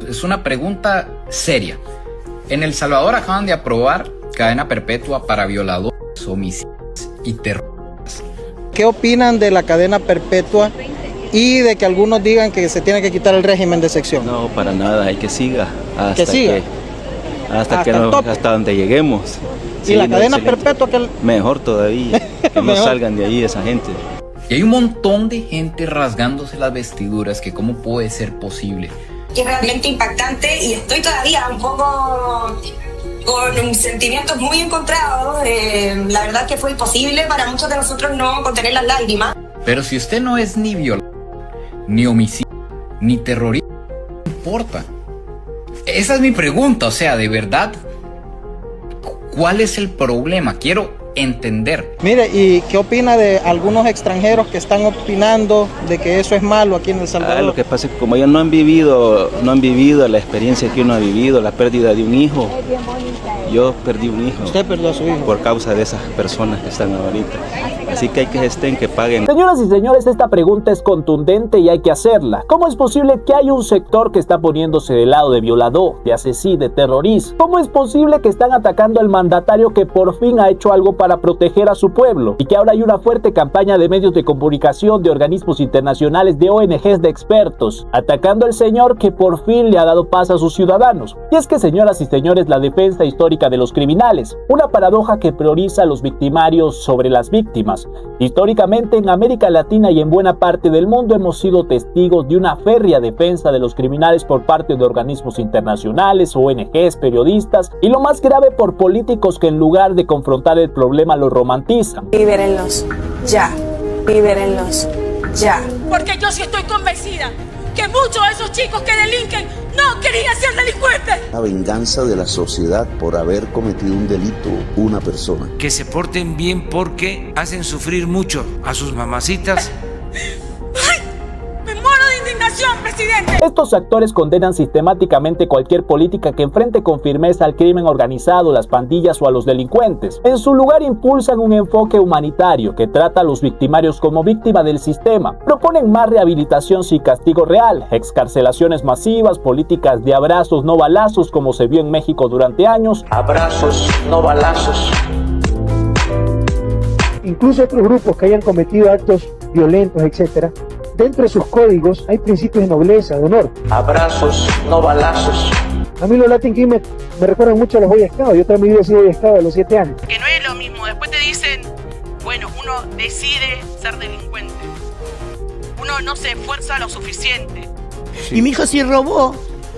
Es una pregunta seria. En El Salvador acaban de aprobar cadena perpetua para violadores, homicidios y terroristas. ¿Qué opinan de la cadena perpetua y de que algunos digan que se tiene que quitar el régimen de sección? No, para nada, hay que siga hasta ¿Que siga? hasta donde lleguemos. ¿Y Sí, la no, cadena excelente. perpetua que Mejor todavía, que no Mejor. salgan de ahí esa gente. Y hay un montón de gente rasgándose las vestiduras, que cómo puede ser posible. Es realmente impactante y estoy todavía un poco con sentimientos muy encontrados. La verdad que fue imposible para muchos de nosotros no contener las lágrimas. Pero si usted no es ni violador, ni homicida, ni terrorista, no importa. Esa es mi pregunta, o sea, de verdad, ¿cuál es el problema? Quiero entender. Mire, ¿y qué opina de algunos extranjeros que están opinando de que eso es malo aquí en El Salvador? Lo que pasa es que como ellos no han vivido la experiencia que uno ha vivido, la pérdida de un hijo. Yo perdí un hijo. Usted perdió a su hijo. Por causa de esas personas que están ahorita. Así que hay que que paguen. Señoras y señores, esta pregunta es contundente y hay que hacerla. ¿Cómo es posible que haya un sector que está poniéndose del lado de violador, de asesino, de terrorista? ¿Cómo es posible que están atacando al mandatario que por fin ha hecho algo para proteger a su pueblo? Y que ahora hay una fuerte campaña de medios de comunicación, de organismos internacionales, de ONGs, de expertos, atacando al señor que por fin le ha dado paz a sus ciudadanos. Y es que, señoras y señores, la defensa histórica de los criminales, una paradoja que prioriza a los victimarios sobre las víctimas. Históricamente en América Latina y en buena parte del mundo hemos sido testigos de una férrea defensa de los criminales por parte de organismos internacionales, ONGs, periodistas y lo más grave por políticos que en lugar de confrontar el problema lo romantizan. Libérenlos ya, libérenlos ya. Porque yo sí estoy convencida que muchos de esos chicos que delinquen no querían ser delincuentes. La venganza de la sociedad por haber cometido un delito una persona. Que se porten bien porque hacen sufrir mucho a sus mamacitas. ¡Ay! ¡Me muero de indignación, presidente! Estos actores condenan sistemáticamente cualquier política que enfrente con firmeza al crimen organizado, las pandillas o a los delincuentes. En su lugar impulsan un enfoque humanitario que trata a los victimarios como víctima del sistema. Proponen más rehabilitación sin castigo real, excarcelaciones masivas, políticas de abrazos no balazos como se vio en México durante años. Abrazos, no balazos. Incluso otros grupos que hayan cometido actos violentos, etcétera, dentro de sus códigos hay principios de nobleza, de honor. Abrazos, no balazos. A mí los Latin Kings me recuerdan mucho a los Boy Scouts. Yo también he sido Boy Scout a los 7 años. Que no es lo mismo. Después te dicen, bueno, uno decide ser delincuente. Uno no se esfuerza lo suficiente. Sí. Y mi hijo sí robó.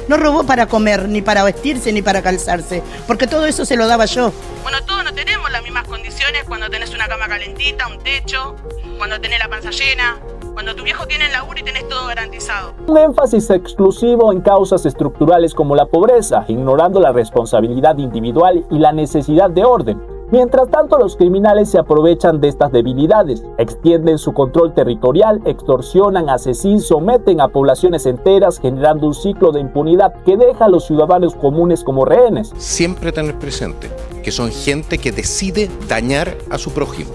No robó para comer, ni para vestirse, ni para calzarse, porque todo eso se lo daba yo. Bueno, todos no tenemos las mismas condiciones cuando tenés una cama calentita, un techo, cuando tenés la panza llena, cuando tu viejo tiene el laburo y tenés todo garantizado. Un énfasis exclusivo en causas estructurales como la pobreza, ignorando la responsabilidad individual y la necesidad de orden. Mientras tanto, los criminales se aprovechan de estas debilidades, extienden su control territorial, extorsionan, asesinan, someten a poblaciones enteras, generando un ciclo de impunidad que deja a los ciudadanos comunes como rehenes. Siempre tener presente que son gente que decide dañar a su prójimo.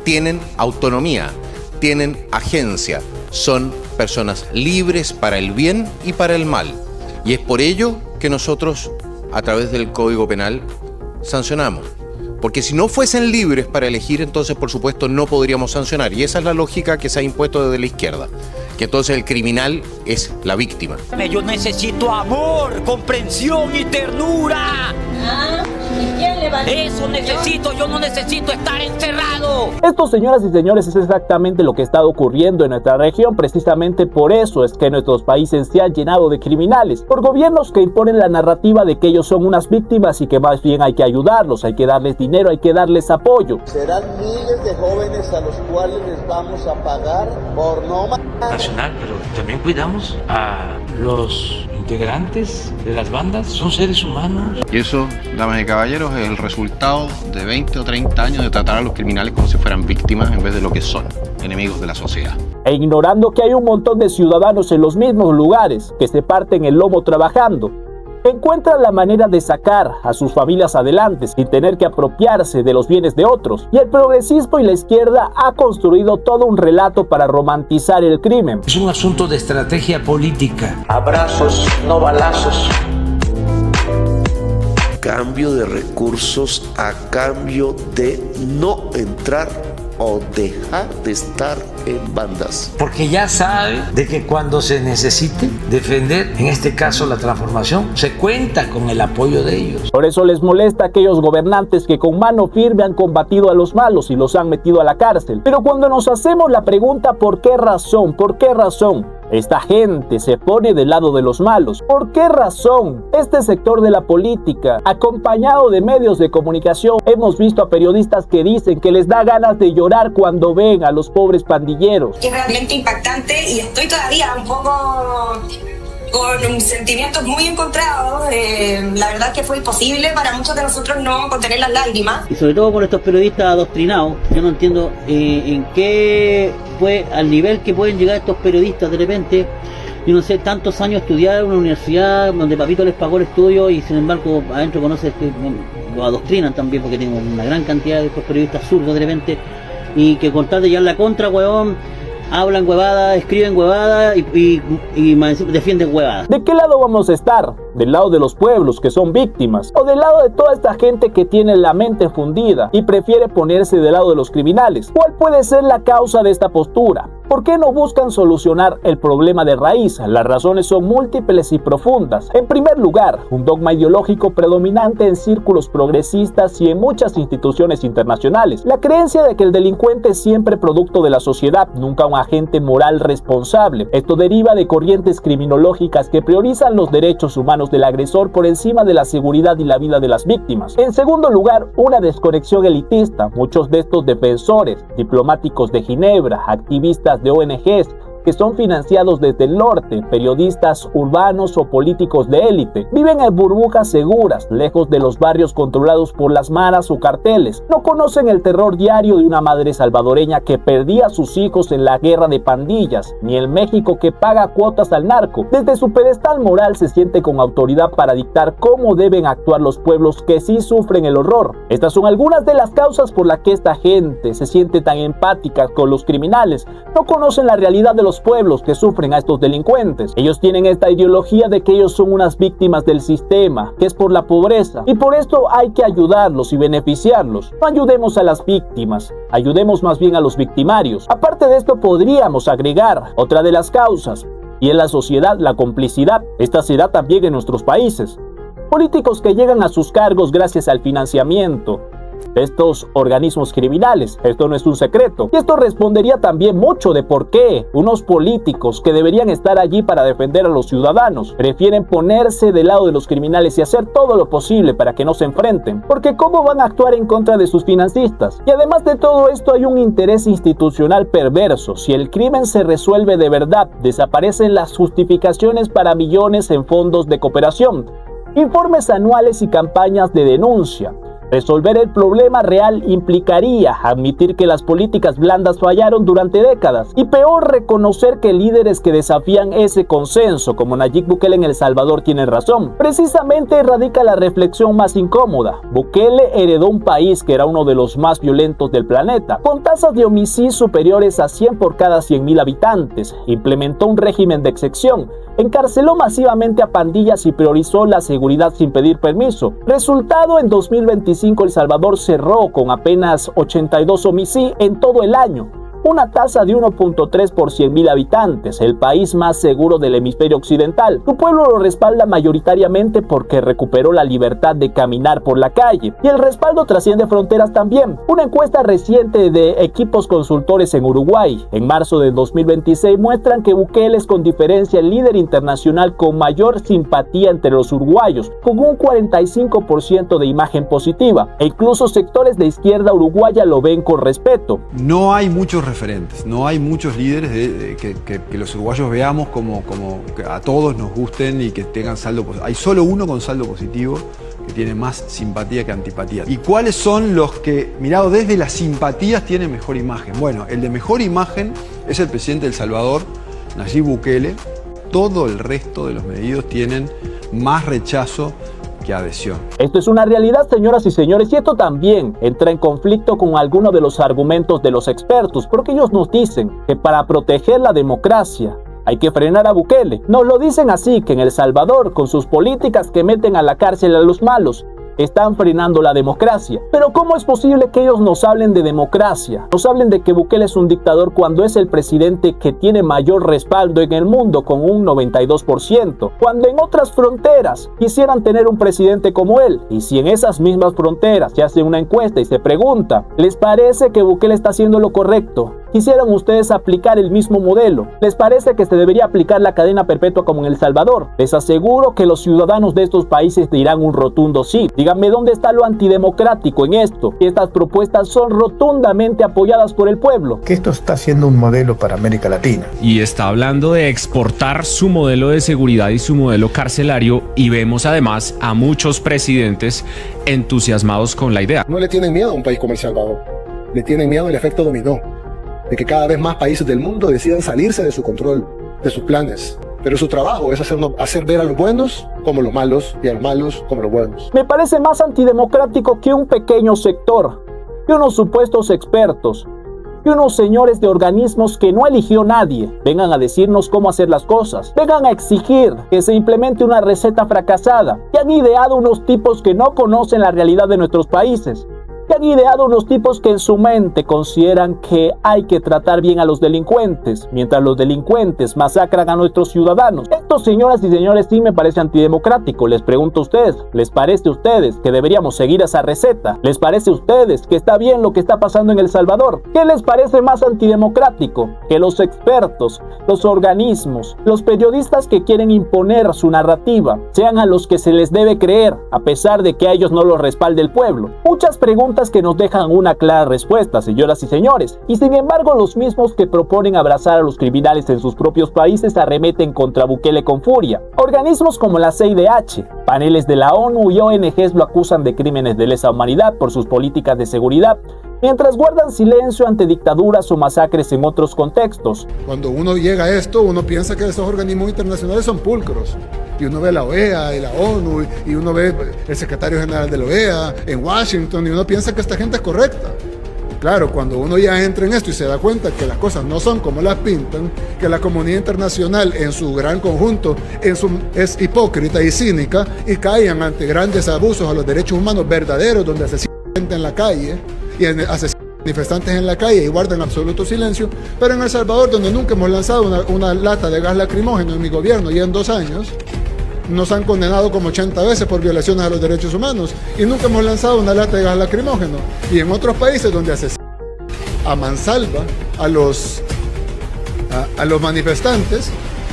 Tienen autonomía, tienen agencia, son personas libres para el bien y para el mal. Y es por ello que nosotros, a través del Código Penal, sancionamos. Porque si no fuesen libres para elegir, entonces por supuesto no podríamos sancionar. Y esa es la lógica que se ha impuesto desde la izquierda. Que entonces el criminal es la víctima. Yo necesito amor, comprensión y ternura. Eso necesito, yo no necesito estar encerrado. Esto, señoras y señores, es exactamente lo que está ocurriendo en nuestra región. Precisamente por eso es que nuestros países se han llenado de criminales, por gobiernos que imponen la narrativa de que ellos son unas víctimas y que más bien hay que ayudarlos, hay que darles dinero, hay que darles apoyo. Serán miles de jóvenes a los cuales les vamos a pagar por no matar. Nacional, pero también cuidamos a los integrantes de las bandas, son seres humanos. Y eso, damas y caballeros, es el resultado de 20 o 30 años de tratar a los criminales como si fueran víctimas en vez de lo que son, enemigos de la sociedad. E ignorando que hay un montón de ciudadanos en los mismos lugares que se parten el lomo trabajando. encuentran la manera de sacar a sus familias adelante sin tener que apropiarse de los bienes de otros. Y el progresismo y la izquierda ha construido todo un relato para romantizar el crimen. Es un asunto de estrategia política. Abrazos, no balazos. Cambio de recursos a cambio de no entrar o dejar de estar en bandas. Porque ya sabe de que cuando se necesite defender, en este caso la transformación, se cuenta con el apoyo de ellos. Por eso les molesta a aquellos gobernantes que con mano firme han combatido a los malos y los han metido a la cárcel. Pero cuando nos hacemos la pregunta ¿por qué razón? ¿Por qué razón? Esta gente se pone del lado de los malos. ¿Por qué razón? Este sector de la política, acompañado de medios de comunicación, hemos visto a periodistas que dicen que les da ganas de llorar cuando ven a los pobres pandilleros. Es realmente impactante y estoy todavía un poco con sentimientos muy encontrados. La verdad que fue imposible para muchos de nosotros no contener las lágrimas. Y sobre todo por estos periodistas adoctrinados, yo no entiendo en qué al nivel que pueden llegar estos periodistas de repente. Yo no sé, tantos años estudiar en una universidad donde papito les pagó el estudio y sin embargo adentro conoce, lo adoctrinan también porque tenemos una gran cantidad de estos periodistas zurdos de repente y que con tal de llevar la contra, huevón, hablan huevadas, escriben huevadas y defienden huevadas. ¿De qué lado vamos a estar? ¿Del lado de los pueblos que son víctimas? ¿O del lado de toda esta gente que tiene la mente fundida y prefiere ponerse del lado de los criminales? ¿Cuál puede ser la causa de esta postura? ¿Por qué no buscan solucionar el problema de raíz? Las razones son múltiples y profundas. En primer lugar, un dogma ideológico predominante en círculos progresistas y en muchas instituciones internacionales. La creencia de que el delincuente es siempre producto de la sociedad, nunca un agente moral responsable. Esto deriva de corrientes criminológicas que priorizan los derechos humanos del agresor por encima de la seguridad y la vida de las víctimas. En segundo lugar, una desconexión elitista. Muchos de estos defensores, diplomáticos de Ginebra, activistas de ONGs, que son financiados desde el norte, periodistas urbanos o políticos de élite, viven en burbujas seguras, lejos de los barrios controlados por las maras o carteles. No conocen el terror diario de una madre salvadoreña que perdía a sus hijos en la guerra de pandillas, ni el México que paga cuotas al narco. Desde su pedestal moral se siente con autoridad para dictar cómo deben actuar los pueblos que sí sufren el horror. Estas son algunas de las causas por las que esta gente se siente tan empática con los criminales. No conocen la realidad de los pueblos que sufren a estos delincuentes. Ellos tienen esta ideología de que ellos son unas víctimas del sistema, que es por la pobreza, y por esto hay que ayudarlos y beneficiarlos. No ayudemos a las víctimas, ayudemos más bien a los victimarios. Aparte de esto podríamos agregar otra de las causas, y en la sociedad la complicidad. Esta se da también en nuestros países. Políticos que llegan a sus cargos gracias al financiamiento de estos organismos criminales. Esto no es un secreto. Y esto respondería también mucho de por qué unos políticos que deberían estar allí para defender a los ciudadanos prefieren ponerse del lado de los criminales y hacer todo lo posible para que no se enfrenten. Porque ¿cómo van a actuar en contra de sus financistas? Y además de todo esto hay un interés institucional perverso. Si el crimen se resuelve de verdad, desaparecen las justificaciones para millones en fondos de cooperación, informes anuales y campañas de denuncia. Resolver el problema real implicaría admitir que las políticas blandas fallaron durante décadas y peor, reconocer que líderes que desafían ese consenso como Nayib Bukele en El Salvador tienen razón. Precisamente radica la reflexión más incómoda. Bukele heredó un país que era uno de los más violentos del planeta, con tasas de homicidio superiores a 100 por cada 100.000 habitantes. Implementó un régimen de excepción, encarceló masivamente a pandillas y priorizó la seguridad sin pedir permiso. Resultado, en 2025 El Salvador cerró con apenas 82 homicidios en todo el año, una tasa de 1.3 por 100.000 habitantes, el país más seguro del hemisferio occidental. Su pueblo lo respalda mayoritariamente porque recuperó la libertad de caminar por la calle, y el respaldo trasciende fronteras también. Una encuesta reciente de equipos consultores en Uruguay, en marzo de 2026, muestran que Bukele es con diferencia el líder internacional con mayor simpatía entre los uruguayos, con un 45% de imagen positiva, e incluso sectores de izquierda uruguaya lo ven con respeto. No hay muchos referentes, no hay muchos líderes que los uruguayos veamos como que a todos nos gusten y que tengan saldo positivo. Hay solo uno con saldo positivo que tiene más simpatía que antipatía. ¿Y cuáles son los que, mirado desde las simpatías, tienen mejor imagen? Bueno, el de mejor imagen es el presidente de El Salvador, Nayib Bukele. Todo el resto de los medios tienen más rechazo que adhesión. Esto es una realidad, señoras y señores, y esto también entra en conflicto con algunos de los argumentos de los expertos, porque ellos nos dicen que para proteger la democracia hay que frenar a Bukele. Nos lo dicen así, que en El Salvador, con sus políticas que meten a la cárcel a los malos, están frenando la democracia. Pero ¿cómo es posible que ellos nos hablen de democracia? Nos hablen de que Bukele es un dictador cuando es el presidente que tiene mayor respaldo en el mundo con un 92%. Cuando en otras fronteras quisieran tener un presidente como él. Y si en esas mismas fronteras se hace una encuesta y se pregunta, ¿les parece que Bukele está haciendo lo correcto? ¿Quisieran ustedes aplicar el mismo modelo? ¿Les parece que se debería aplicar la cadena perpetua como en El Salvador? Les aseguro que los ciudadanos de estos países dirán un rotundo sí. Díganme dónde está lo antidemocrático en esto. Estas propuestas son rotundamente apoyadas por el pueblo. Que esto está siendo un modelo para América Latina. Y está hablando de exportar su modelo de seguridad y su modelo carcelario, y vemos además a muchos presidentes entusiasmados con la idea. No le tienen miedo a un país como El Salvador. Le tienen miedo al efecto dominó, de que cada vez más países del mundo decidan salirse de su control, de sus planes. Pero su trabajo es hacer ver a los buenos como los malos y a los malos como los buenos. Me parece más antidemocrático que un pequeño sector, que unos supuestos expertos, que unos señores de organismos que no eligió nadie vengan a decirnos cómo hacer las cosas, vengan a exigir que se implemente una receta fracasada, que han ideado unos tipos que no conocen la realidad de nuestros países, que han ideado unos tipos que en su mente consideran que hay que tratar bien a los delincuentes, mientras los delincuentes masacran a nuestros ciudadanos. Esto, señoras y señores, sí me parece antidemocrático. Les pregunto a ustedes, ¿les parece a ustedes que deberíamos seguir esa receta? ¿Les parece a ustedes que está bien lo que está pasando en El Salvador? ¿Qué les parece más antidemocrático? Que los expertos, los organismos, los periodistas que quieren imponer su narrativa sean a los que se les debe creer, a pesar de que a ellos no los respalde el pueblo. Muchas preguntas que nos dejan una clara respuesta, señoras y señores, y sin embargo los mismos que proponen abrazar a los criminales en sus propios países arremeten contra Bukele con furia. Organismos como la CIDH, paneles de la ONU y ONGs lo acusan de crímenes de lesa humanidad por sus políticas de seguridad, mientras guardan silencio ante dictaduras o masacres en otros contextos. Cuando uno llega a esto, uno piensa que esos organismos internacionales son pulcros. Y uno ve la OEA y la ONU y uno ve el secretario general de la OEA en Washington y uno piensa que esta gente es correcta. Claro, cuando uno ya entra en esto y se da cuenta que las cosas no son como las pintan, que la comunidad internacional en su gran conjunto es hipócrita y cínica y caen ante grandes abusos a los derechos humanos verdaderos, donde asesinan gente en la calle y asesinan manifestantes en la calle y guardan absoluto silencio, pero en El Salvador, donde nunca hemos lanzado una lata de gas lacrimógeno en mi gobierno y en 2 años, nos han condenado como 80 veces por violaciones a los derechos humanos y nunca hemos lanzado una lata de gas lacrimógeno. Y en otros países donde asesinan a mansalva a los manifestantes,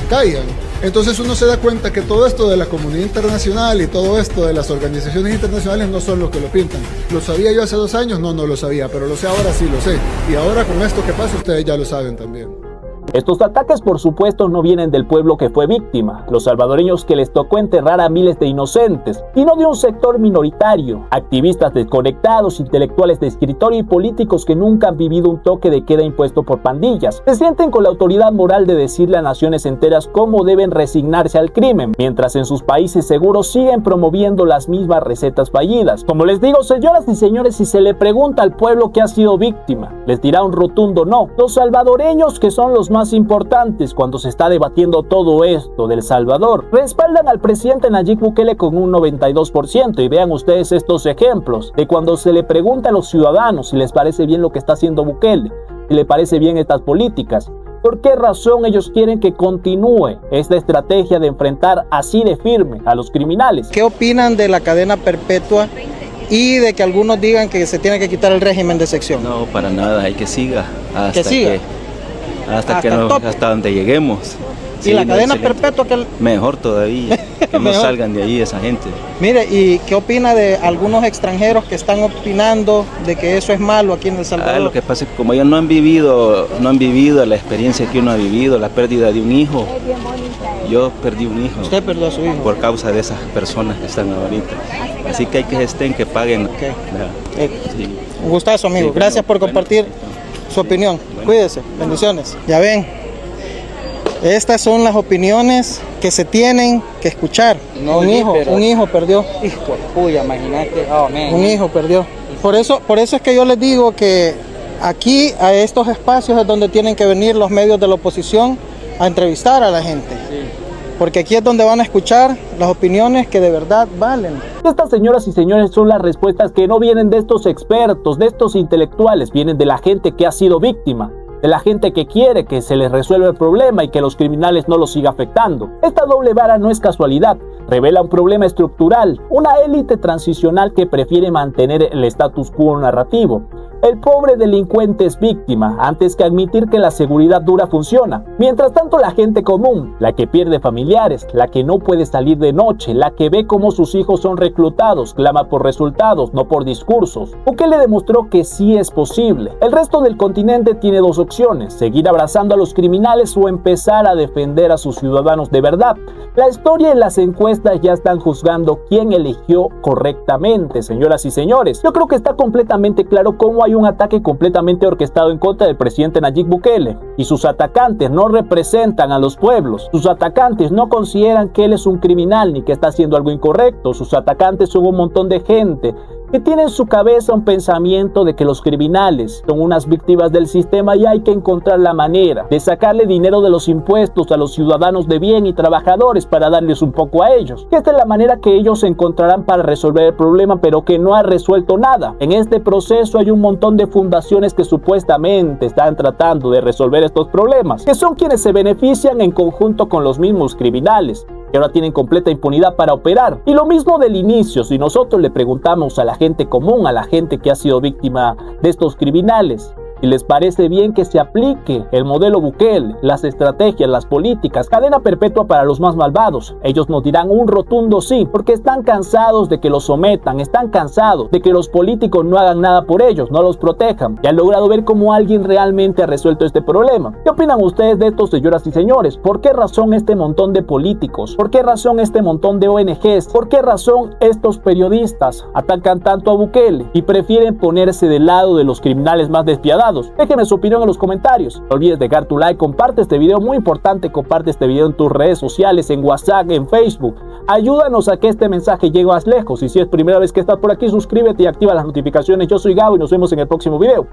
callan. Entonces uno se da cuenta que todo esto de la comunidad internacional y todo esto de las organizaciones internacionales no son lo que lo pintan. ¿Lo sabía yo hace 2 años? No lo sabía, pero lo sé ahora, sí lo sé. Y ahora con esto que pasa ustedes ya lo saben también. Estos ataques, por supuesto, no vienen del pueblo que fue víctima, los salvadoreños que les tocó enterrar a miles de inocentes, y no de un sector minoritario, activistas desconectados, intelectuales de escritorio y políticos que nunca han vivido un toque de queda impuesto por pandillas. Se sienten con la autoridad moral de decirle a naciones enteras cómo deben resignarse al crimen, mientras en sus países seguros siguen promoviendo las mismas recetas fallidas. Como les digo, señoras y señores, si se le pregunta al pueblo que ha sido víctima, les dirá un rotundo no. Los salvadoreños, que son los más importantes cuando se está debatiendo todo esto del Salvador, respaldan al presidente Nayib Bukele con un 92%, y vean ustedes estos ejemplos de cuando se le pregunta a los ciudadanos si les parece bien lo que está haciendo Bukele, si le parece bien estas políticas. ¿Por qué razón ellos quieren que continúe esta estrategia de enfrentar así de firme a los criminales? ¿Qué opinan de la cadena perpetua y de que algunos digan que se tiene que quitar el régimen de sección? No, para nada, hay que siga hasta hasta donde lleguemos. ¿Y la cadena perpetua? Mejor todavía, que no salgan de ahí esa gente. Mire, ¿y qué opina de algunos extranjeros que están opinando de que eso es malo aquí en El Salvador? Lo que pasa es que como ellos no han vivido la experiencia que uno ha vivido, la pérdida de un hijo. Yo perdí un hijo. ¿Usted perdió a su hijo? Por causa de esas personas que están ahorita. Así que hay que paguen. Sí. Un gustazo, amigo. Gracias por compartir su opinión. Cuídese. Bendiciones. Ya ven, Estas son las opiniones que se tienen que escuchar. No, un hijo perdió. Hijo de puya, imagínate. Oh, man. Un hijo perdió. Por eso es que yo les digo que aquí a estos espacios es donde tienen que venir los medios de la oposición a entrevistar a la gente. Sí. Porque aquí es donde van a escuchar las opiniones que de verdad valen. Estas, señoras y señores, son las respuestas que no vienen de estos expertos, de estos intelectuales, vienen de la gente que ha sido víctima, de la gente que quiere que se les resuelva el problema y que los criminales no los siga afectando. Esta doble vara no es casualidad, revela un problema estructural, una élite transicional que prefiere mantener el status quo narrativo. El pobre delincuente es víctima antes que admitir que la seguridad dura funciona. Mientras tanto, la gente común, la que pierde familiares, la que no puede salir de noche, la que ve cómo sus hijos son reclutados, clama por resultados, no por discursos. Bukele demostró que sí es posible. El resto del continente tiene dos opciones: seguir abrazando a los criminales o empezar a defender a sus ciudadanos de verdad. La historia y las encuestas ya están juzgando quién eligió correctamente, señoras y señores. Yo creo que está completamente claro cómo hay un ataque completamente orquestado en contra del presidente Nayib Bukele, y sus atacantes no representan a los pueblos. Sus atacantes no consideran que él es un criminal ni que está haciendo algo incorrecto. Sus atacantes son un montón de gente que tiene en su cabeza un pensamiento de que los criminales son unas víctimas del sistema y hay que encontrar la manera de sacarle dinero de los impuestos a los ciudadanos de bien y trabajadores para darles un poco a ellos. Esta es la manera que ellos encontrarán para resolver el problema, pero que no ha resuelto nada. En este proceso hay un montón de fundaciones que supuestamente están tratando de resolver estos problemas, que son quienes se benefician en conjunto con los mismos criminales, que ahora tienen completa impunidad para operar. Y lo mismo del inicio, si nosotros le preguntamos a la gente común, a la gente que ha sido víctima de estos criminales, si les parece bien que se aplique el modelo Bukele, las estrategias, las políticas, cadena perpetua para los más malvados, ellos nos dirán un rotundo sí, porque están cansados de que los sometan, están cansados de que los políticos no hagan nada por ellos, no los protejan, y han logrado ver cómo alguien realmente ha resuelto este problema. ¿Qué opinan ustedes de esto, señoras y señores? ¿Por qué razón este montón de políticos? ¿Por qué razón este montón de ONGs? ¿Por qué razón estos periodistas atacan tanto a Bukele y prefieren ponerse del lado de los criminales más despiadados? Déjenme su opinión en los comentarios. No olvides dejar tu like, comparte este video, muy importante, comparte este video en tus redes sociales, en WhatsApp, en Facebook. Ayúdanos a que este mensaje llegue más lejos. Y si es primera vez que estás por aquí, suscríbete y activa las notificaciones. Yo soy Gabo y nos vemos en el próximo video.